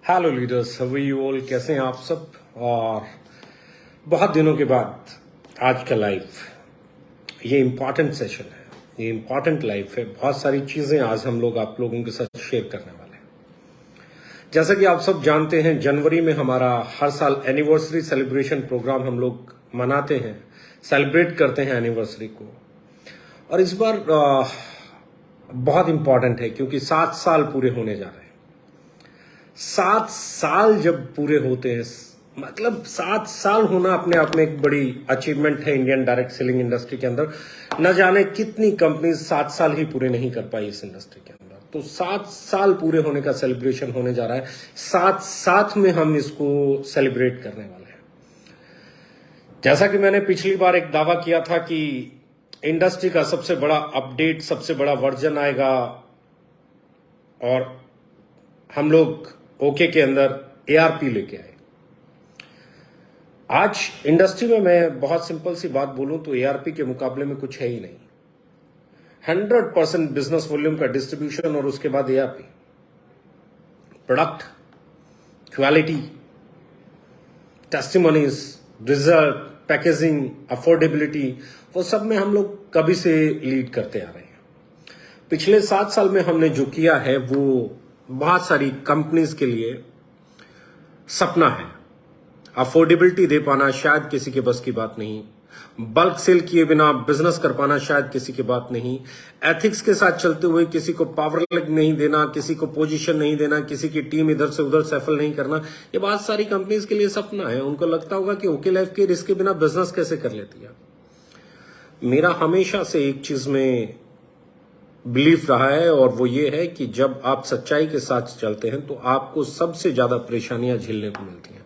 Hello leaders, how are you all? कैसे हैं आप सब? और बहुत दिनों के बाद आज का लाइव, ये इम्पॉर्टेंट सेशन है, ये इम्पॉर्टेंट लाइव है। बहुत सारी चीजें आज हम लोग आप लोगों के साथ शेयर करने वाले हैं। जैसा कि आप सब जानते हैं, जनवरी में हमारा हर साल एनिवर्सरी सेलिब्रेशन प्रोग्राम हम लोग मनाते हैं, सेलिब्रेट करते हैं एनिवर्सरी को। और इस बार बहुत इंपॉर्टेंट है क्योंकि 7 साल पूरे होने जा रहे हैं। 7 साल जब पूरे होते हैं, मतलब 7 साल होना अपने आप में एक बड़ी अचीवमेंट है इंडियन डायरेक्ट सेलिंग इंडस्ट्री के अंदर। न जाने कितनी कंपनीज 7 साल ही पूरे नहीं कर पाई इस इंडस्ट्री के अंदर। तो 7 साल पूरे होने का सेलिब्रेशन होने जा रहा है। साथ में हम इसको सेलिब्रेट करने वाले हैं। जैसा कि मैंने पिछली बार एक दावा किया था कि इंडस्ट्री का सबसे बड़ा अपडेट, सबसे बड़ा वर्जन आएगा और हम लोग ओके के अंदर एआरपी लेके आए। आज इंडस्ट्री में मैं बहुत सिंपल सी बात बोलूं तो एआरपी के मुकाबले में कुछ है ही नहीं। 100% बिजनेस वॉल्यूम का डिस्ट्रीब्यूशन और उसके बाद ARP, product quality, testimonies, result, packaging, affordability, वो सब में हम लोग कभी से लीड करते आ रहे हैं। पिछले 7 साल में हमने जो किया है वो बहुत सारी कंपनीज के लिए सपना है। अफोर्डेबिलिटी दे पाना शायद किसी के बस की बात नहीं, बल्क सेल किए बिना बिजनेस कर पाना शायद किसी की बात नहीं, एथिक्स के साथ चलते हुए किसी को पावर लेग नहीं देना, किसी को पोजीशन नहीं देना, किसी की टीम इधर से उधर सफल नहीं करना, ये बहुत सारी कंपनीज के लिए सपना है। उनको लगता होगा कि ओके लाइफ के रिस्क के बिना बिजनेस कैसे कर लेती है। मेरा हमेशा से एक चीज में बिलीफ रहा है और वो ये है कि जब आप सच्चाई के साथ चलते हैं तो आपको सबसे ज्यादा परेशानियां झेलने को मिलती हैं।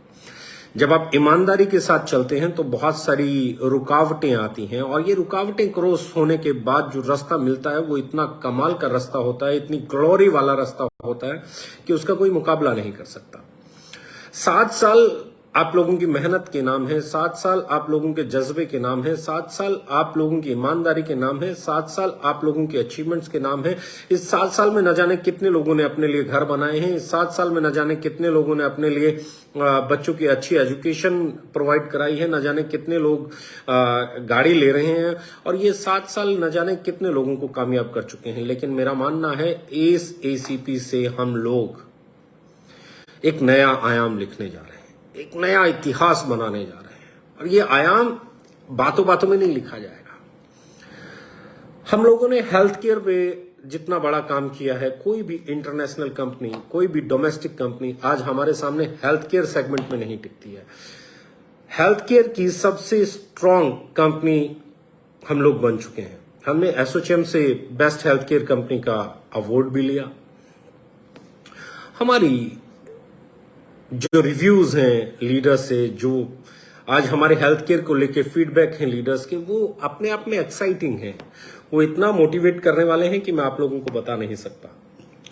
जब आप ईमानदारी के साथ चलते हैं तो बहुत सारी रुकावटें आती हैं और ये रुकावटें क्रॉस होने के बाद जो रास्ता मिलता है वो इतना कमाल का रास्ता होता है, इतनी ग्लोरी वाला रास्ता होता है कि उसका कोई मुकाबला नहीं कर सकता। 7 साल आप लोगों की मेहनत के नाम है, 7 साल आप लोगों के जज्बे के नाम है, 7 साल आप लोगों की ईमानदारी के नाम है, 7 साल आप लोगों के अचीवमेंट्स के नाम है। इस 7 साल में न जाने कितने लोगों ने अपने लिए घर बनाए हैं। इस 7 साल में न जाने कितने लोगों ने अपने लिए बच्चों की अच्छी एजुकेशन प्रोवाइड कराई है, न जाने कितने लोग गाड़ी ले रहे हैं और ये 7 साल न जाने कितने लोगों को कामयाब कर चुके हैं। लेकिन मेरा मानना है इस एसीपी से हम लोग एक नया आयाम लिखने जा रहे हैं, एक नया इतिहास बनाने जा रहे हैं और ये आयाम बातों बातों में नहीं लिखा जाएगा। हम लोगों ने हेल्थ केयर पे जितना बड़ा काम किया है, कोई भी इंटरनेशनल कंपनी, कोई भी डोमेस्टिक कंपनी आज हमारे सामने हेल्थ केयर सेगमेंट में नहीं टिकती है। हेल्थ केयर की सबसे स्ट्रांग कंपनी हम लोग बन चुके हैं। हमने एसोचैम से बेस्ट हेल्थ केयर कंपनी का अवार्ड भी लिया। हमारी जो रिव्यूज हैं लीडर्स से, जो आज हमारे हेल्थ केयर को लेके फीडबैक हैं लीडर्स के, वो अपने आप में एक्साइटिंग है। वो इतना मोटिवेट करने वाले हैं कि मैं आप लोगों को बता नहीं सकता।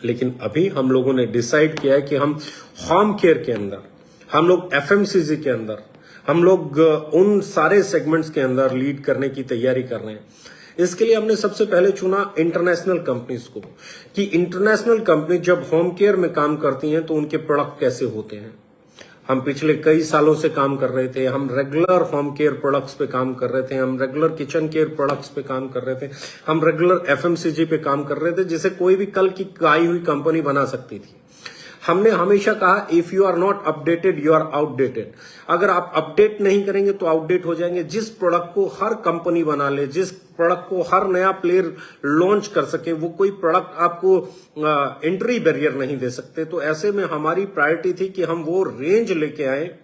लेकिन अभी हम लोगों ने डिसाइड किया है कि हम होम केयर के अंदर, हम लोग एफएमसीजी के अंदर, हम लोग उन सारे सेगमेंट्स के अंदर लीड करने की तैयारी कर रहे हैं। इसके लिए हमने सबसे पहले चुना इंटरनेशनल कंपनीज को कि इंटरनेशनल कंपनी जब होम केयर में काम करती हैं तो उनके प्रोडक्ट कैसे होते हैं। हम पिछले कई सालों से काम कर रहे थे, हम रेगुलर होम केयर प्रोडक्ट्स पे काम कर रहे थे, हम रेगुलर किचन केयर प्रोडक्ट्स पे काम कर रहे थे, हम रेगुलर एफएमसीजी पे काम कर रहे थे, जिसे कोई भी कल की आई हुई कंपनी बना सकती थी। हमने हमेशा कहा if you are not updated you are outdated. अगर आप अपडेट नहीं करेंगे तो आउटडेट हो जाएंगे। जिस प्रोडक्ट को हर कंपनी बना ले, जिस प्रोडक्ट को हर नया प्लेयर लॉन्च कर सके, वो कोई प्रोडक्ट आपको एंट्री बैरियर नहीं दे सकते। तो ऐसे में हमारी प्रायोरिटी थी कि हम वो रेंज लेके आए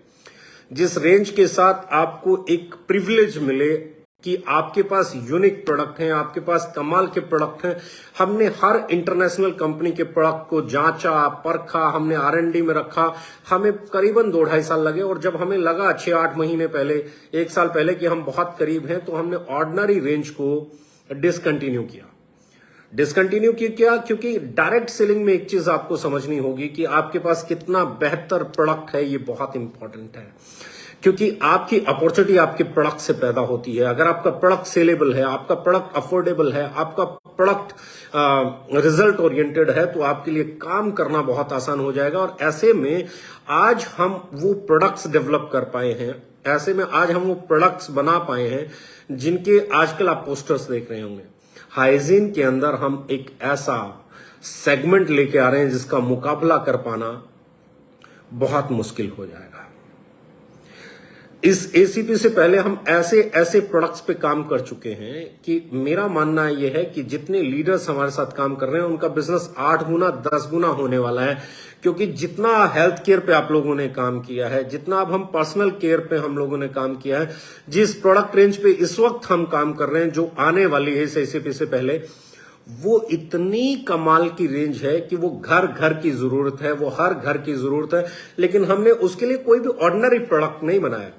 जिस रेंज के साथ आपको एक प्रिविलेज मिले कि आपके पास यूनिक प्रोडक्ट हैं, आपके पास कमाल के प्रोडक्ट हैं। हमने हर इंटरनेशनल कंपनी के प्रोडक्ट को जांचा, परखा, हमने R&D में रखा। हमें करीबन 2-2.5 साल लगे और जब हमें लगा 6-8 महीने पहले, 1 साल पहले कि हम बहुत करीब हैं, तो हमने ऑर्डिनरी रेंज को डिसकंटिन्यू किया। क्योंकि डायरेक्ट सेलिंग में एक चीज आपको समझनी होगी कि आपके पास कितना बेहतर प्रोडक्ट है, ये बहुत इंपॉर्टेंट है। क्योंकि आपकी अपॉर्चुनिटी आपके प्रोडक्ट से पैदा होती है। अगर आपका प्रोडक्ट सेलेबल है, आपका प्रोडक्ट अफोर्डेबल है, आपका प्रोडक्ट रिजल्ट ओरिएंटेड है, तो आपके लिए काम करना बहुत आसान हो जाएगा। और ऐसे में आज हम वो प्रोडक्ट्स डेवलप कर पाए हैं, ऐसे में आज हम वो प्रोडक्ट्स बना पाए हैं जिनके आजकल आप पोस्टर्स देख रहे होंगे। हाइजीन के अंदर हम एक ऐसा सेगमेंट लेके आ रहे हैं जिसका मुकाबला कर पाना बहुत मुश्किल हो जाएगा। इस एसीपी से पहले हम ऐसे ऐसे प्रोडक्ट्स पे काम कर चुके हैं कि मेरा मानना यह है कि जितने लीडर्स हमारे साथ काम कर रहे हैं उनका बिजनेस 8 गुना 10 गुना होने वाला है। क्योंकि जितना हेल्थ केयर पे आप लोगों ने काम किया है, जितना अब हम पर्सनल केयर पे हम लोगों ने काम किया है, जिस प्रोडक्ट रेंज पे इस वक्त हम काम कर रहे हैं, जो आने वाली है इस एसीपी से पहले, वो इतनी कमाल की रेंज है कि वो घर घर की जरूरत है, वो हर घर की जरूरत है। लेकिन हमने उसके लिए कोई भी ऑर्डिनरी प्रोडक्ट नहीं बनाया,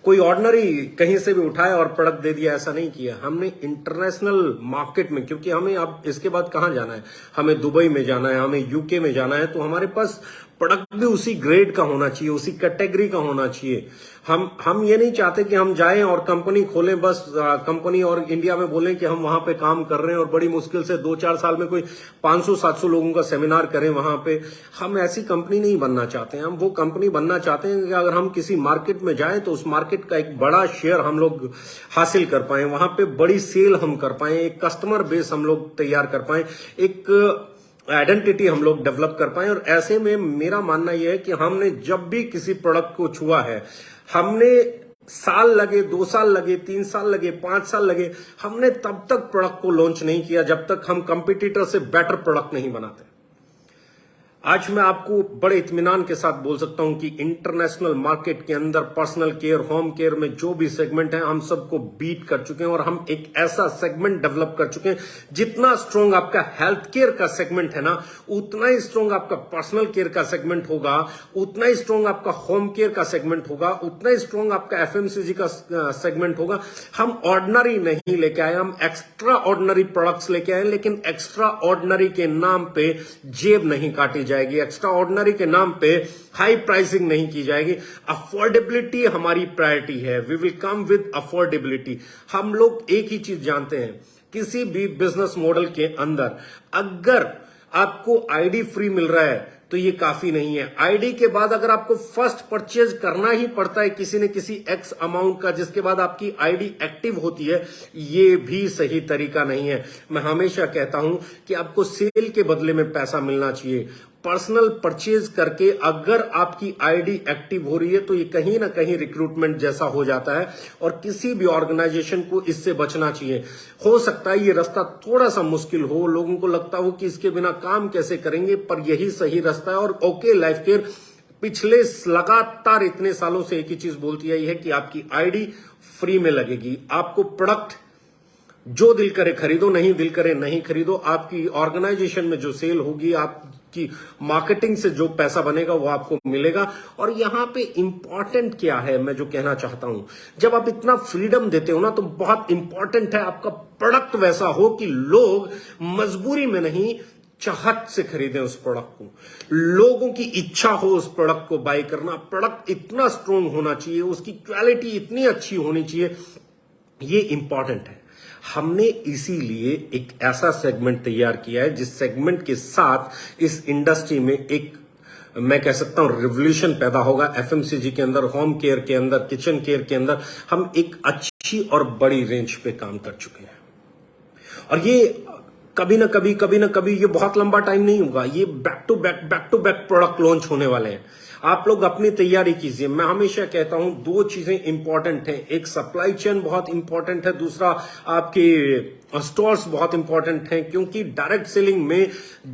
कोई ऑर्डिनरी कहीं से भी उठाया और प्रोडक्ट दे दिया, ऐसा नहीं किया। हमने इंटरनेशनल मार्केट में, क्योंकि हमें अब इसके बाद कहां जाना है, हमें दुबई में जाना है, हमें यूके में जाना है, तो हमारे पास प्रोडक्ट भी उसी ग्रेड का होना चाहिए, उसी कैटेगरी का होना चाहिए। हम ये नहीं चाहते कि हम जाएं और कंपनी खोलें, बस कंपनी और इंडिया में बोलें कि हम वहां पे काम कर रहे हैं और बड़ी मुश्किल से 2-4 साल में कोई 500-700 लोगों का सेमिनार करें वहां पे। हम ऐसी कंपनी नहीं बनना चाहते हैं। हम वो कंपनी बनना चाहते हैं कि अगर हम किसी मार्केट में जाएं तो उस मार्केट का एक बड़ा शेयर हम लोग हासिल कर पाए, वहां पे बड़ी सेल हम कर पाए, एक कस्टमर बेस हम लोग तैयार कर पाए, एक आइडेंटिटी हम लोग डेवलप कर पाए। और ऐसे में मेरा मानना यह है कि हमने जब भी किसी प्रोडक्ट को छुआ है, हमने साल लगे, 2 साल लगे, 3 साल लगे, 5 साल लगे, हमने तब तक प्रोडक्ट को लॉन्च नहीं किया जब तक हम कंपटीटर से बेटर प्रोडक्ट नहीं बनाते। आज मैं आपको बड़े इत्मीनान के साथ बोल सकता हूं कि इंटरनेशनल मार्केट के अंदर पर्सनल केयर, होम केयर में जो भी सेगमेंट है, हम सबको बीट कर चुके हैं। और हम एक ऐसा सेगमेंट डेवलप कर चुके हैं, जितना स्ट्रॉन्ग आपका हेल्थ केयर का सेगमेंट है ना, उतना ही स्ट्रॉन्ग आपका पर्सनल केयर का सेगमेंट होगा, उतना ही स्ट्रॉन्ग आपका होम केयर का सेगमेंट होगा, उतना ही स्ट्रॉन्ग आपका एफएमसीजी का सेगमेंट होगा। हम ऑर्डिनरी नहीं लेके आए, हम एक्स्ट्रा ऑर्डिनरी प्रोडक्ट्स लेके आए, लेकिन एक्स्ट्रा ऑर्डिनरी के नाम पे जेब नहीं काटी जाएगी, एक्स्ट्रा ऑर्डिनरी के नाम पे हाई प्राइसिंग नहीं की जाएगी। अफोर्डेबिलिटी हमारी प्रायोरिटी है। We will come with affordability. हम लोग एक ही चीज जानते हैं, किसी भी बिजनेस मॉडल के अंदर अगर आपको आईडी फ्री मिल रहा है तो ये काफी नहीं है। आईडी के बाद अगर आपको फर्स्ट परचेज करना ही पड़ता है किसी न किसी एक्स अमाउंट का, जिसके बाद आपकी आईडी एक्टिव होती है, ये भी सही तरीका नहीं है। मैं हमेशा कहता हूं कि आपको सेल के बदले में पैसा मिलना चाहिए। पर्सनल परचेज करके अगर आपकी आईडी एक्टिव हो रही है तो ये कहीं ना कहीं रिक्रूटमेंट जैसा हो जाता है, और किसी भी ऑर्गेनाइजेशन को इससे बचना चाहिए। हो सकता है ये रास्ता थोड़ा सा मुश्किल हो, लोगों को लगता हो कि इसके बिना काम कैसे करेंगे, पर यही सही रास्ता है। और ओके लाइफ केयर पिछले लगातार इतने सालों से एक ही चीज बोलती आई है कि आपकी आईडी फ्री में लगेगी। आपको प्रोडक्ट जो दिल करे खरीदो, नहीं दिल करे नहीं खरीदो। आपकी ऑर्गेनाइजेशन में जो सेल होगी, आपकी मार्केटिंग से जो पैसा बनेगा वो आपको मिलेगा। और यहां पे इंपॉर्टेंट क्या है, मैं जो कहना चाहता हूं, जब आप इतना फ्रीडम देते हो ना, तो बहुत इंपॉर्टेंट है आपका प्रोडक्ट वैसा हो कि लोग मजबूरी में नहीं, चाहत से खरीदें उस प्रोडक्ट को। लोगों की इच्छा हो उस प्रोडक्ट को बाय करना। प्रोडक्ट इतना स्ट्रांग होना चाहिए, उसकी क्वालिटी इतनी अच्छी होनी चाहिए, ये इंपॉर्टेंट है। हमने इसीलिए एक ऐसा सेगमेंट तैयार किया है जिस सेगमेंट के साथ इस इंडस्ट्री में एक, मैं कह सकता हूं, रिवॉल्यूशन पैदा होगा। एफएमसीजी के अंदर, होम केयर के अंदर, किचन केयर के अंदर हम एक अच्छी और बड़ी रेंज पे काम कर चुके हैं। और ये कभी ना कभी ये बहुत लंबा टाइम नहीं होगा, ये back to back product launch होने वाले हैं। आप लोग अपनी तैयारी कीजिए। मैं हमेशा कहता हूं 2 चीजें इंपॉर्टेंट हैं, एक सप्लाई चेन बहुत इंपॉर्टेंट है, दूसरा आपके स्टोर्स बहुत इंपॉर्टेंट हैं। क्योंकि डायरेक्ट सेलिंग में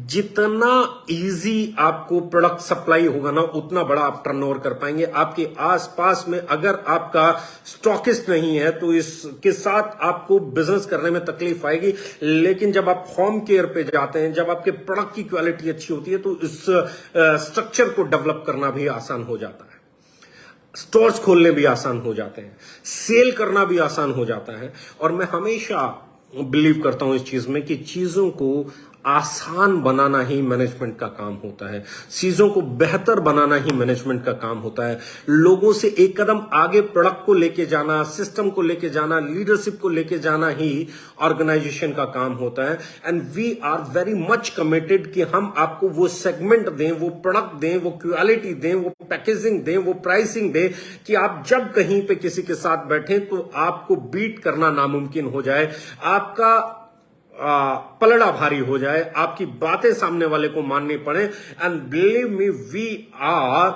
जितना इजी आपको प्रोडक्ट सप्लाई होगा ना, उतना बड़ा आप टर्नओवर कर पाएंगे। आपके आसपास में अगर आपका स्टॉकिस्ट नहीं है तो इसके साथ आपको बिजनेस करने में तकलीफ आएगी। लेकिन जब आप होम केयर पे जाते हैं, जब आपके प्रोडक्ट की क्वालिटी अच्छी होती है, तो इस स्ट्रक्चर को डेवलप करना भी आसान हो जाता है, स्टोर्स खोलने भी आसान हो जाते हैं, सेल करना भी आसान हो जाता है। और मैं हमेशा बिलीव करता हूं इस चीज में कि चीजों को आसान बनाना ही मैनेजमेंट का काम होता है, चीजों को बेहतर बनाना ही मैनेजमेंट का काम होता है, लोगों से एक कदम आगे प्रोडक्ट को लेके जाना, सिस्टम को लेके जाना, लीडरशिप को लेके जाना ही ऑर्गेनाइजेशन का काम होता है। And we are very much committed कि हम आपको वो सेगमेंट दें, वो प्रोडक्ट दें, वो क्वालिटी दें, वो पैकेजिंग दें, वो प्राइसिंग दें कि आप जब कहीं पे किसी के साथ बैठे तो आपको बीट करना नामुमकिन हो जाए, आपका पलड़ा भारी हो जाए, आपकी बातें सामने वाले को माननी पड़े। And believe me, we are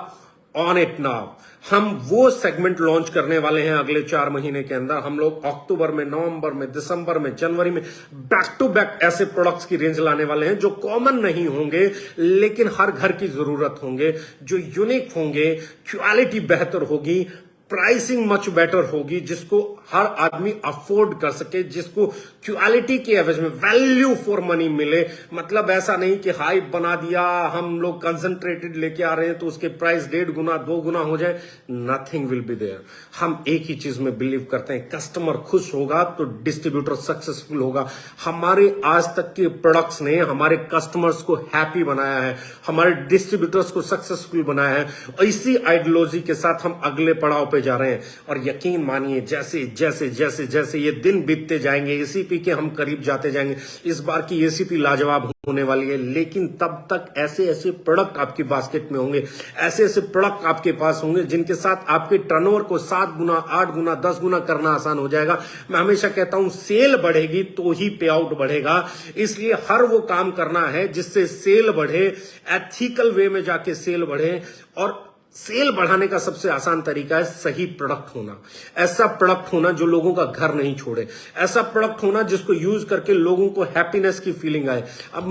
on it now. हम वो सेगमेंट लॉन्च करने वाले हैं अगले 4 महीने के अंदर। हम लोग अक्टूबर में, नवंबर में, दिसंबर में, जनवरी में बैक टू बैक ऐसे प्रोडक्ट्स की रेंज लाने वाले हैं जो कॉमन नहीं होंगे लेकिन हर घर की जरूरत होंगे, जो यूनिक होंगे, क्वालिटी बेहतर होगी, प्राइसिंग मच बेटर होगी, जिसको हर आदमी अफोर्ड कर सके, जिसको क्वालिटी के एवज में वैल्यू फॉर मनी मिले। मतलब ऐसा नहीं कि हाइप बना दिया, हम लोग कंसंट्रेटेड लेके आ रहे हैं तो उसके प्राइस 1.5 गुना 2 गुना हो जाए, नथिंग विल बी देयर। हम एक ही चीज में बिलीव करते हैं, कस्टमर खुश होगा तो डिस्ट्रीब्यूटर सक्सेसफुल होगा। हमारे आज तक के प्रोडक्ट्स ने हमारे कस्टमर्स को हैप्पी बनाया है, हमारे डिस्ट्रीब्यूटर्स को सक्सेसफुल बनाया है, और इसी आइडियोलॉजी के साथ हम अगले पड़ाव पे जा रहे हैं। और यकीन मानिए, जैसे जैसे जैसे जैसे ये दिन बीतते जाएंगे, एसीपी के हम करीब जाते जाएंगे। इस बार की एसीपी लाजवाब होने वाली है, लेकिन तब तक ऐसे ऐसे प्रोडक्ट आपकी बास्केट में होंगे, ऐसे ऐसे प्रोडक्ट आपके पास होंगे जिनके साथ आपके टर्नओवर को 7 गुना, 8 गुना, 10 गुना करना आसान हो जाएगा। मैं हमेशा कहता हूं, सेल बढ़ेगी तो ही पे आउट बढ़ेगा। इसलिए हर वो काम करना है जिससे सेल बढ़े, एथिकल वे में जाके सेल बढ़े। और सेल बढ़ाने का सबसे आसान तरीका है सही प्रोडक्ट होना, ऐसा प्रोडक्ट होना जो लोगों का घर नहीं छोड़े, ऐसा प्रोडक्ट होना जिसको यूज करके लोगों को हैप्पीनेस की फीलिंग आए। अब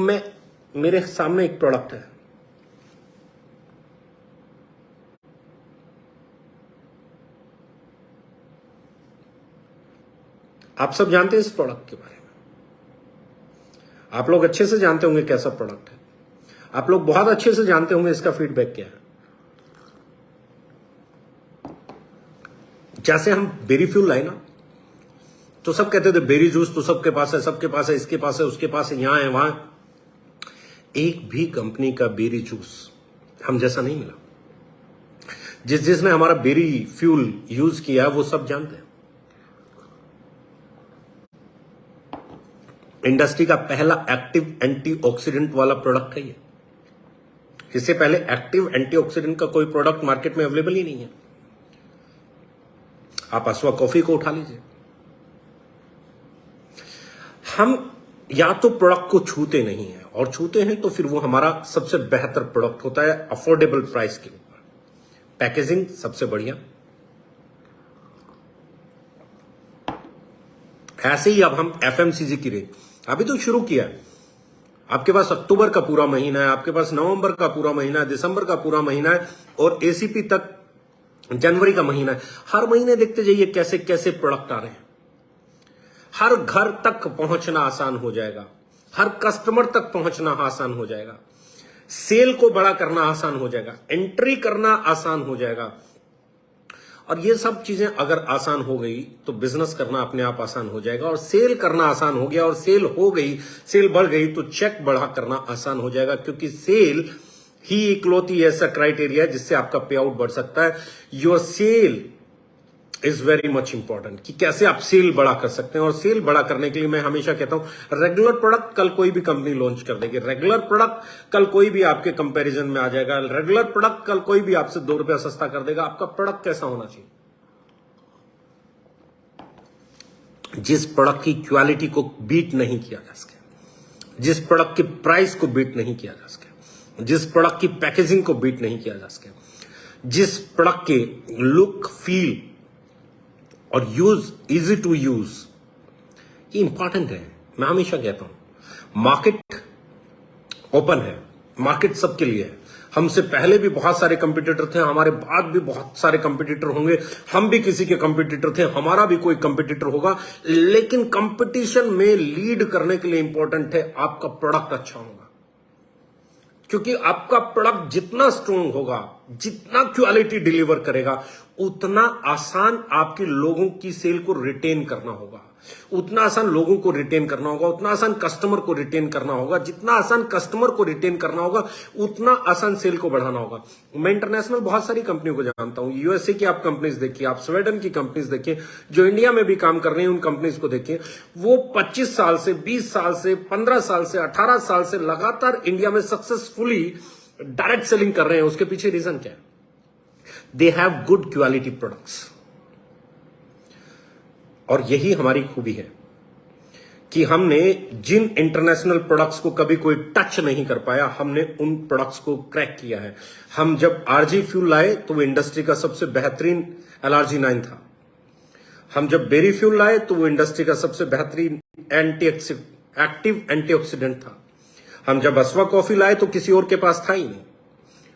मेरे सामने एक प्रोडक्ट है, आप सब जानते हैं इस प्रोडक्ट के बारे में, आप लोग अच्छे से जानते होंगे कैसा प्रोडक्ट है, आप लोग बहुत अच्छे से जानते होंगे इसका फीडबैक क्या है। जैसे हम बेरी फ्यूल लाए ना, तो सब कहते थे बेरी जूस तो सबके पास है, सबके पास है, इसके पास है, उसके पास है, यहां है, वहां। एक भी कंपनी का बेरी जूस हम जैसा नहीं मिला। जिसने हमारा बेरी फ्यूल यूज किया वो सब जानते हैं। इंडस्ट्री का पहला एक्टिव एंटीऑक्सीडेंट वाला प्रोडक्ट है ये। इससे पहले एक्टिव एंटीऑक्सीडेंट का कोई प्रोडक्ट मार्केट में अवेलेबल ही नहीं है। आप अस्वा कॉफी को उठा लीजिए। हम या तो प्रोडक्ट को छूते नहीं है, और छूते हैं तो फिर वो हमारा सबसे बेहतर प्रोडक्ट होता है अफोर्डेबल प्राइस के ऊपर, पैकेजिंग सबसे बढ़िया। ऐसे ही अब हम एफएमसीजी की रेंज अभी तो शुरू किया है। आपके पास अक्टूबर का पूरा महीना है, आपके पास नवंबर का पूरा महीना है, दिसंबर का पूरा महीना है, और एसीपी तक जनवरी का महीना है। हर महीने देखते जाइए कैसे कैसे प्रोडक्ट आ रहे हैं। हर घर तक पहुंचना आसान हो जाएगा, हर कस्टमर तक पहुंचना आसान हो जाएगा, सेल को बड़ा करना आसान हो जाएगा, एंट्री करना आसान हो जाएगा। और ये सब चीजें अगर आसान हो गई तो बिजनेस करना अपने आप आसान हो जाएगा, और सेल करना आसान हो गया, और सेल हो गई, सेल बढ़ गई तो चेक बढ़ा करना आसान हो जाएगा। क्योंकि सेल ही इकलौती ऐसा क्राइटेरिया जिससे आपका पे आउट बढ़ सकता है। Your sale is very much important, कि कैसे आप सेल बड़ा कर सकते हैं। और सेल बड़ा करने के लिए मैं हमेशा कहता हूं, रेगुलर प्रोडक्ट कल कोई भी कंपनी लॉन्च कर देगी, रेगुलर प्रोडक्ट कल कोई भी आपके कंपैरिजन में आ जाएगा, रेगुलर प्रोडक्ट कल कोई भी आपसे 2 रुपया सस्ता कर देगा। आपका प्रोडक्ट कैसा होना चाहिए? जिस प्रोडक्ट की क्वालिटी को बीट नहीं किया जा सके, जिस प्रोडक्ट के प्राइस को बीट नहीं किया जा सके, जिस प्रोडक्ट की पैकेजिंग को बीट नहीं किया जा सके, जिस प्रोडक्ट के लुक, फील और यूज, इजी टू यूज, ये इंपॉर्टेंट है। मैं हमेशा कहता हूं, मार्केट ओपन है, मार्केट सबके लिए है। हमसे पहले भी बहुत सारे कंपटीटर थे, हमारे बाद भी बहुत सारे कंपटीटर होंगे, हम भी किसी के कंपटीटर थे, हमारा भी कोई कंपटीटर होगा। लेकिन कंपटीशन में लीड करने के लिए इंपॉर्टेंट है आपका प्रोडक्ट अच्छा होगा। क्योंकि आपका प्रोडक्ट जितना स्ट्रॉन्ग होगा, जितना क्वालिटी डिलीवर करेगा, उतना आसान आपके लोगों की सेल को रिटेन करना होगा। उतना आसान लोगों को रिटेन करना होगा, उतना आसान कस्टमर को रिटेन करना होगा। जितना आसान कस्टमर को रिटेन करना होगा उतना आसान सेल को बढ़ाना होगा। मैं इंटरनेशनल बहुत सारी कंपनियों को जानता हूं। यूएसए की आप कंपनीज देखिए, आप स्वीडन की कंपनीज देखिए, जो इंडिया में भी काम कर रही हैं उन कंपनीज को देखिए। वो 25 साल से, 20 साल से, 15 साल से, 18 साल से लगातार इंडिया में सक्सेसफुली डायरेक्ट सेलिंग कर रहे हैं। उसके पीछे रीजन क्या है? They have good quality products. और यही हमारी खूबी है कि हमने जिन इंटरनेशनल प्रोडक्ट्स को कभी कोई टच नहीं कर पाया, हमने उन प्रोडक्ट्स को क्रैक किया है। हम जब आरजी फ्यूल लाए तो वो इंडस्ट्री का सबसे बेहतरीन LRG9 था। हम जब बेरी फ्यूल लाए तो वो इंडस्ट्री का सबसे बेहतरीन एक्टिव एंटीऑक्सीडेंट था। हम जब अस्वा कॉफी लाए तो किसी और के पास था ही नहीं।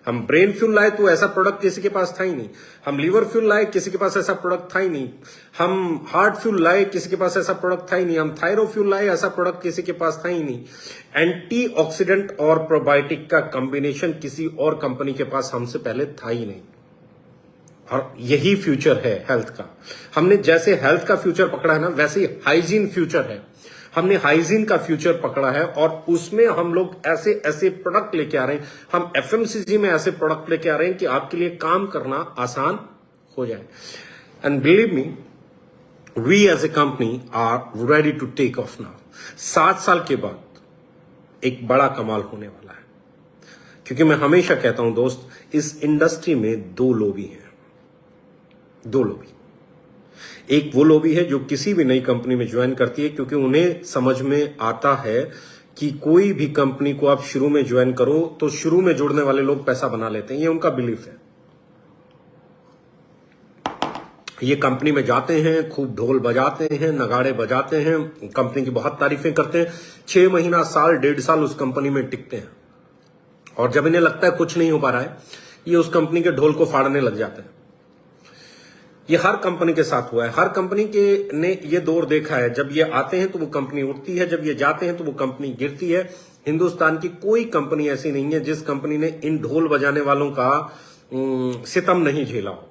हम ब्रेन फ्यूल लाए तो ऐसा प्रोडक्ट किसी के पास था ही नहीं। हम लीवर फ्यूल लाए, किसी के पास ऐसा प्रोडक्ट था ही नहीं। हम हार्ट फ्यूल लाए, किसी के पास ऐसा प्रोडक्ट था ही नहीं। हम थायरो फ्यूल लाए, ऐसा प्रोडक्ट किसी के पास था ही नहीं। एंटीऑक्सीडेंट और प्रोबायोटिक का कॉम्बिनेशन किसी और कंपनी के पास हमसे पहले था ही नहीं। और यही फ्यूचर है हेल्थ का। हमने जैसे हेल्थ का फ्यूचर पकड़ा है ना, वैसे ही हाइजीन फ्यूचर है। हमने हाइजीन का फ्यूचर पकड़ा है और उसमें हम लोग ऐसे ऐसे प्रोडक्ट लेके आ रहे हैं। हम FMCG में ऐसे प्रोडक्ट लेके आ रहे हैं कि आपके लिए काम करना आसान हो जाए। And believe me, we as a company are ready to take off now. 7 साल के बाद एक बड़ा कमाल होने वाला है। क्योंकि मैं हमेशा कहता हूं दोस्त, इस इंडस्ट्री में 2 लॉबी हैं। 2 लॉबी। एक वो लॉबी है जो किसी भी नई कंपनी में ज्वाइन करती है, क्योंकि उन्हें समझ में आता है कि कोई भी कंपनी को आप शुरू में ज्वाइन करो तो शुरू में जुड़ने वाले लोग पैसा बना लेते हैं। ये उनका बिलीफ है। ये कंपनी में जाते हैं, खूब ढोल बजाते हैं, नगाड़े बजाते हैं, कंपनी की बहुत तारीफें करते हैं। 6 महीना, साल, 1.5 साल उस कंपनी में टिकते हैं। और जब इन्हें लगता है कुछ नहीं हो पा रहा है, ये उस कंपनी के ढोल को फाड़ने लग जाते हैं। ये हर कंपनी के साथ हुआ है। हर कंपनी के ने ये दौर देखा है। जब ये आते हैं तो वो कंपनी उठती है, जब ये जाते हैं तो वो कंपनी गिरती है। हिंदुस्तान की कोई कंपनी ऐसी नहीं है जिस कंपनी ने इन ढोल बजाने वालों का सितम नहीं झेला हो।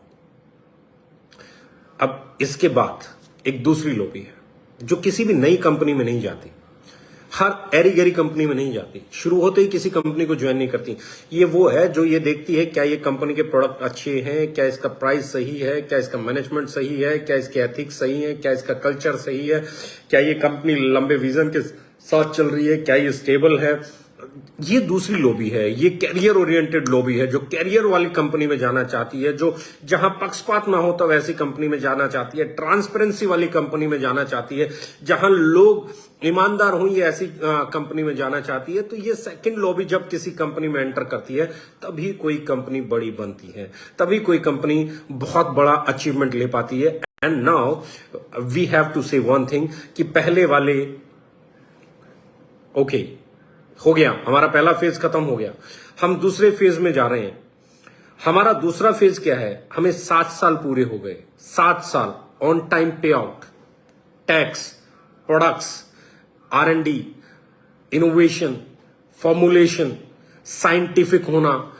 अब इसके बाद एक दूसरी लॉबी है जो किसी भी नई कंपनी में नहीं जाती, हर एरी गैरी कंपनी में नहीं जाती, शुरू होते ही किसी कंपनी को ज्वाइन नहीं करती। ये वो है जो ये देखती है क्या ये कंपनी के प्रोडक्ट अच्छे हैं, क्या इसका प्राइस सही है, क्या इसका मैनेजमेंट सही है, क्या इसके एथिक्स सही है, क्या इसका कल्चर सही है, क्या ये कंपनी लंबे विजन के साथ चल रही है, क्या ये स्टेबल है। ये दूसरी लॉबी है। ये कैरियर ओरिएंटेड लॉबी है जो कैरियर वाली कंपनी में जाना चाहती है, जो जहां पक्षपात ना हो तो वैसी कंपनी में जाना चाहती है, ट्रांसपेरेंसी वाली कंपनी में जाना चाहती है, जहां लोग ईमानदार हों, ये ऐसी कंपनी में जाना चाहती है। तो ये सेकंड लॉबी जब किसी कंपनी में एंटर करती है तभी कोई कंपनी बड़ी बनती है, तभी कोई कंपनी बहुत बड़ा अचीवमेंट ले पाती है। And now we have to say one thing कि पहले वाले ओके हो गया, हमारा पहला फेज खत्म हो गया, हम दूसरे फेज में जा रहे हैं। हमारा दूसरा फेज क्या है? हमें 7 साल पूरे हो गए। 7 साल ऑन टाइम पे out, tax, products, R&D, innovation, formulation, scientific होना,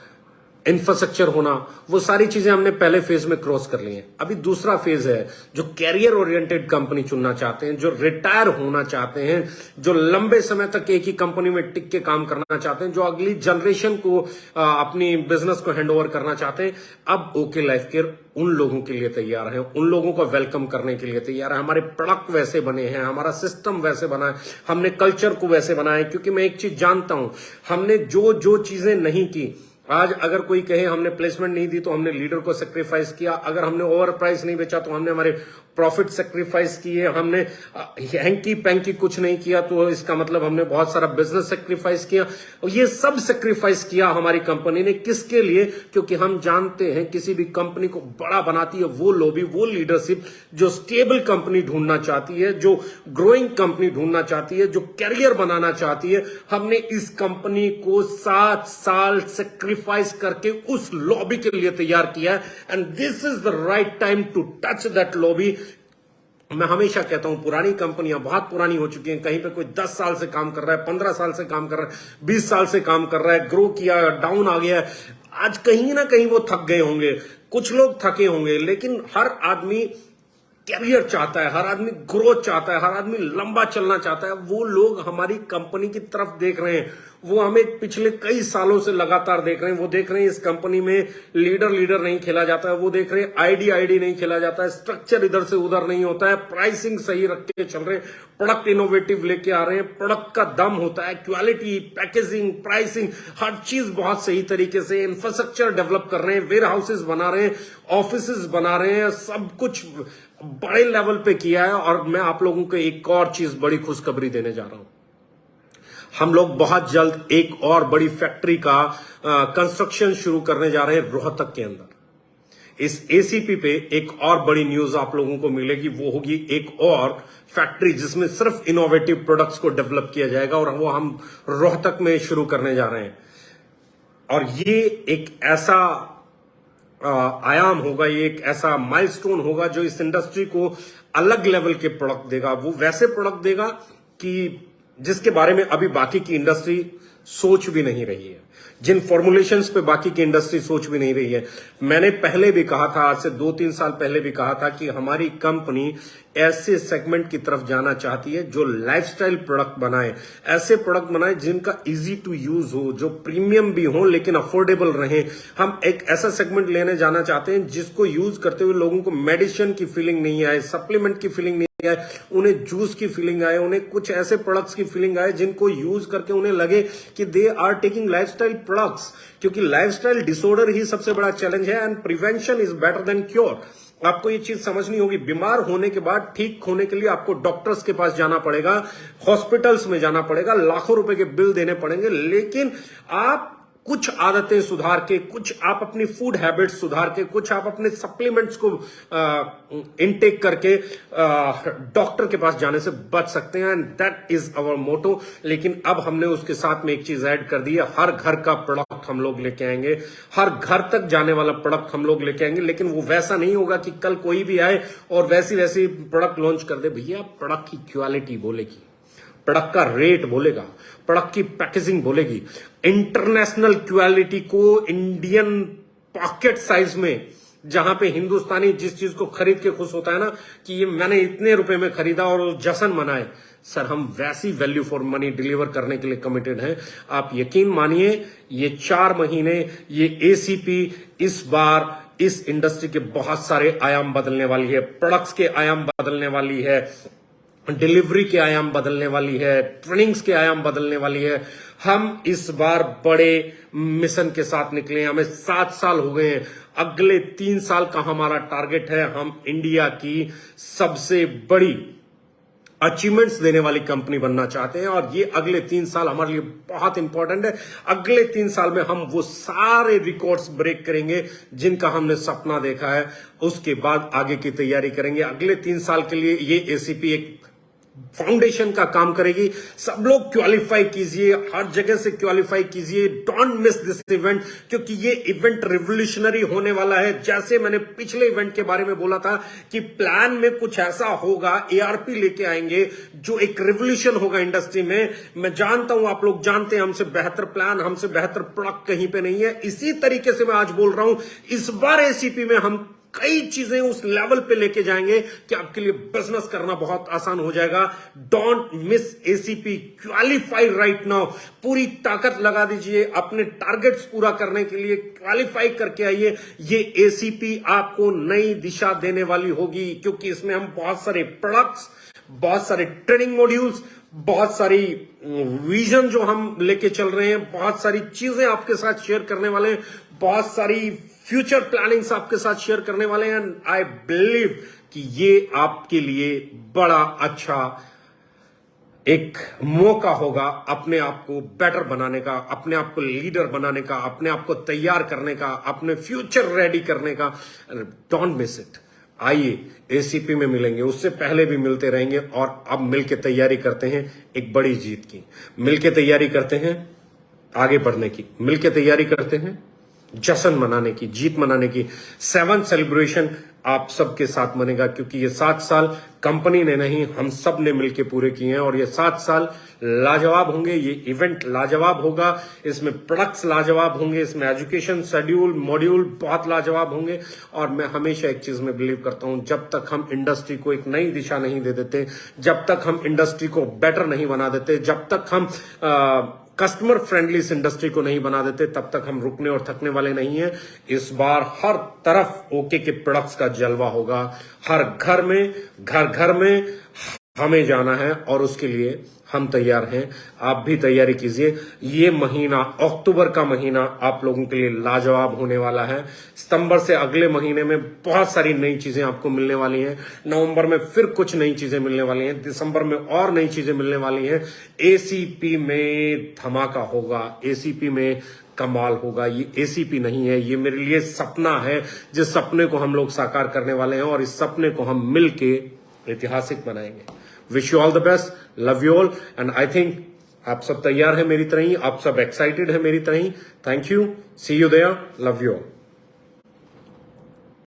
इंफ्रास्ट्रक्चर होना, वो सारी चीजें हमने पहले फेज में क्रॉस कर ली हैं। अभी दूसरा फेज है जो कैरियर ओरिएंटेड कंपनी चुनना चाहते हैं, जो रिटायर होना चाहते हैं, जो लंबे समय तक एक ही कंपनी में टिक के काम करना चाहते हैं, जो अगली जनरेशन को अपनी बिजनेस को हैंड ओवर करना चाहते हैं। अब ओके लाइफ केयर उन लोगों के लिए तैयार है, उन लोगों को वेलकम करने के लिए तैयार है। हमारे प्रोडक्ट वैसे बने हैं, हमारा सिस्टम वैसे बना है, हमने कल्चर को वैसे बनाया है। क्योंकि मैं एक चीज जानता हूं, हमने जो जो चीजें नहीं की, आज अगर कोई कहे हमने प्लेसमेंट नहीं दी तो हमने लीडर को सेक्रीफाइस किया, अगर हमने ओवर प्राइस नहीं बेचा तो हमने हमारे प्रॉफिट सेक्रीफाइस किए, हमने हैंकी पैंकी कुछ नहीं किया तो इसका मतलब हमने बहुत सारा बिजनेस सेक्रीफाइस किया। और ये सब सेक्रीफाइस किया हमारी कंपनी ने, किसके लिए? क्योंकि हम जानते हैं किसी भी कंपनी को बड़ा बनाती है वो लॉबी, वो लीडरशिप जो स्टेबल कंपनी ढूंढना चाहती है, जो ग्रोइंग कंपनी ढूंढना चाहती है, जो कैरियर बनाना चाहती है। हमने इस कंपनी को 7 साल सेक्रीफाइस करके उस लॉबी के लिए तैयार किया है। And this is the right time to touch that lobby. मैं हमेशा कहता हूं पुरानी कंपनियां बहुत पुरानी हो चुकी हैं, कहीं पे कोई 10 साल से काम कर रहा है, 15 साल से काम कर रहा है, 20 साल से काम कर रहा है, ग्रो किया, डाउन आ गया है। आज कहीं ना कहीं वो थक गए होंगे, कुछ लोग थके होंगे, लेकिन हर आदमी कैरियर चाहता है, हर आदमी ग्रोथ चाहता है, हर आदमी लंबा चलना चाहता है, वो लोग हमारी कंपनी की तरफ देख रहे हैं। वो हमें पिछले कई सालों से लगातार देख रहे हैं। वो देख रहे हैं इस कंपनी में लीडर नहीं खेला जाता है। वो देख रहे हैं आईडी नहीं खेला जाता है, स्ट्रक्चर इधर से उधर नहीं होता है, प्राइसिंग सही रख के चल रहे हैं, प्रोडक्ट इनोवेटिव लेके आ रहे हैं, प्रोडक्ट का दम होता है, क्वालिटी, पैकेजिंग, प्राइसिंग, हर चीज बहुत सही तरीके से, इंफ्रास्ट्रक्चर डेवलप कर रहे हैं, वेयर हाउसेज बना रहे हैं, ऑफिसेज बना रहे हैं, सब कुछ बड़े लेवल पे किया है। और मैं आप लोगों को एक और चीज, बड़ी खुशखबरी देने जा रहा हूं। हम लोग बहुत जल्द एक और बड़ी फैक्ट्री का कंस्ट्रक्शन शुरू करने जा रहे हैं रोहतक के अंदर। इस एसीपी पे एक और बड़ी न्यूज आप लोगों को मिलेगी, वो होगी एक और फैक्ट्री जिसमें सिर्फ इनोवेटिव प्रोडक्ट्स को डेवलप किया जाएगा, और वो हम रोहतक में शुरू करने जा रहे हैं। और ये एक ऐसा आयाम होगा, ये एक ऐसा माइलस्टोन होगा जो इस इंडस्ट्री को अलग लेवल के प्रोडक्ट देगा। वो वैसे प्रोडक्ट देगा कि जिसके बारे में अभी बाकी की इंडस्ट्री सोच भी नहीं रही है, जिन फॉर्मुलेशंस पे बाकी की इंडस्ट्री सोच भी नहीं रही है। मैंने पहले भी कहा था, आज से 2-3 साल पहले भी कहा था कि हमारी कंपनी ऐसे सेगमेंट की तरफ जाना चाहती है जो लाइफस्टाइल प्रोडक्ट बनाए, ऐसे प्रोडक्ट बनाए जिनका इजी टू यूज हो, जो प्रीमियम भी हो लेकिन अफोर्डेबल रहे। हम एक ऐसा सेगमेंट लेने जाना चाहते हैं जिसको यूज करते हुए लोगों को मेडिसिन की फीलिंग नहीं आए, सप्लीमेंट की फीलिंग नहीं आए, उन्हें जूस की फीलिंग आए, उन्हें कुछ ऐसे प्रोडक्ट्स की फीलिंग आए जिनको यूज करके उन्हें लगे कि they are taking lifestyle products. क्योंकि लाइफस्टाइल डिसऑर्डर ही सबसे बड़ा चैलेंज है, and prevention is better than cure. आपको ये चीज समझनी होगी, बीमार होने के बाद ठीक होने के लिए आपको डॉक्टर्स के पास जाना पड़ेगा, हॉस्पिटल्स में जाना पड़ेगा, लाखों रुपए के बिल देने पड़ेंगे, लेकिन आप कुछ आदतें सुधार के, कुछ आप अपनी फूड हैबिट्स सुधार के, कुछ आप अपने सप्लीमेंट्स को इनटेक करके डॉक्टर के पास जाने से बच सकते हैं, and that is our motto. लेकिन अब हमने उसके साथ में एक चीज ऐड कर दी है, हर घर का प्रोडक्ट हम लोग लेके आएंगे, हर घर तक जाने वाला प्रोडक्ट हम लोग लेके आएंगे। लेकिन वो वैसा नहीं होगा कि कल कोई भी आए और वैसी प्रोडक्ट लॉन्च कर दे। भैया, प्रोडक्ट की क्वालिटी बोलेगी, प्रोडक्ट का रेट बोलेगा, प्रोडक्ट की पैकेजिंग बोलेगी, इंटरनेशनल क्वालिटी को इंडियन पॉकेट साइज में, जहां पे हिंदुस्तानी जिस चीज को खरीद के खुश होता है ना कि ये मैंने इतने रुपए में खरीदा और जश्न मनाए, सर हम वैसी वैल्यू फॉर मनी डिलीवर करने के लिए कमिटेड हैं। आप यकीन मानिए, ये 4 महीने, ये एसीपी इस बार इस इंडस्ट्री के बहुत सारे आयाम बदलने वाली है, प्रोडक्ट्स के आयाम बदलने वाली है, डिलीवरी के आयाम बदलने वाली है, ट्रेनिंग्स के आयाम बदलने वाली है। हम इस बार बड़े मिशन के साथ निकले, हमें 7 साल हो गए हैं। अगले 3 साल का हमारा टारगेट है, हम इंडिया की सबसे बड़ी अचीवमेंट्स देने वाली कंपनी बनना चाहते हैं, और ये अगले 3 साल हमारे लिए बहुत इंपॉर्टेंट है। अगले 3 साल में हम वो सारे रिकॉर्ड्स ब्रेक करेंगे जिनका हमने सपना देखा है, उसके बाद आगे की तैयारी करेंगे। अगले 3 साल के लिए ये एसीपी एक फाउंडेशन का काम करेगी। सब लोग क्वालिफाई कीजिए, हर जगह से क्वालिफाई कीजिए, डोंट मिस दिस इवेंट, क्योंकि ये इवेंट रिवोल्यूशनरी होने वाला है। जैसे मैंने पिछले इवेंट के बारे में बोला था कि प्लान में कुछ ऐसा होगा, एआरपी लेके आएंगे जो एक रिवोल्यूशन होगा इंडस्ट्री में। मैं जानता हूं, आप लोग जानते हैं, हमसे बेहतर प्लान, हमसे बेहतर प्रोडक्ट कहीं पे नहीं है। इसी तरीके से मैं आज बोल रहा हूं, इस बार एसीपी में हम कई चीजें उस लेवल पे लेके जाएंगे कि आपके लिए बिजनेस करना बहुत आसान हो जाएगा। Don't miss ACP, qualify right now, पूरी ताकत लगा दीजिए अपने टारगेट्स पूरा करने के लिए, क्वालिफाई करके आइए। ये एसीपी आपको नई दिशा देने वाली होगी, क्योंकि इसमें हम बहुत सारे प्रोडक्ट्स, बहुत सारे ट्रेनिंग मॉड्यूल्स, बहुत सारी विजन जो हम लेके चल रहे हैं, बहुत सारी चीजें आपके साथ शेयर करने वाले हैं, बहुत सारी फ्यूचर प्लानिंग्स आपके साथ शेयर करने वाले हैं। आई बिलीव कि ये आपके लिए बड़ा अच्छा एक मौका होगा अपने आप को बेटर बनाने का, अपने आप को लीडर बनाने का, अपने आप को तैयार करने का, अपने फ्यूचर रेडी करने का। Don't miss it. आइए, एसीपी में मिलेंगे, उससे पहले भी मिलते रहेंगे, और अब मिलके तैयारी करते हैं एक बड़ी जीत की, मिलके तैयारी करते हैं आगे बढ़ने की, मिलके तैयारी करते हैं जश्न मनाने की, जीत मनाने की 7th सेलिब्रेशन आप सबके साथ मनेगा, क्योंकि ये 7 साल कंपनी ने नहीं, हम सब ने मिलकर पूरे किए हैं और ये 7 साल लाजवाब होंगे। ये इवेंट लाजवाब होगा, इसमें प्रोडक्ट्स लाजवाब होंगे, इसमें एजुकेशन शेड्यूल मॉड्यूल बहुत लाजवाब होंगे। और मैं हमेशा एक चीज में बिलीव करता हूं, जब तक हम इंडस्ट्री को एक नई दिशा नहीं दे देते, जब तक हम इंडस्ट्री को बेटर नहीं बना देते, जब तक हम कस्टमर फ्रेंडली इस इंडस्ट्री को नहीं बना देते, तब तक हम रुकने और थकने वाले नहीं हैं। इस बार हर तरफ ओके के प्रोडक्ट्स का जलवा होगा, हर घर में, घर घर में हमें जाना है और उसके लिए हम तैयार हैं। आप भी तैयारी कीजिए। ये महीना, अक्टूबर का महीना आप लोगों के लिए लाजवाब होने वाला है। सितंबर से अगले महीने में बहुत सारी नई चीजें आपको मिलने वाली हैं। नवंबर में फिर कुछ नई चीजें मिलने वाली हैं। दिसंबर में और नई चीजें मिलने वाली हैं। एसीपी में धमाका होगा, एसीपी में कमाल होगा। ये एसीपी नहीं है, ये मेरे लिए सपना है, जिस सपने को हम लोग साकार करने वाले हैं और इस सपने को हम मिलके ऐतिहासिक बनाएंगे। Wish you all the best, love you all, and I think आप सब तैयार हैं मेरी तरह ही, आप सब एक्साइटेड हैं मेरी तरह ही। Thank you, see you there, love you all.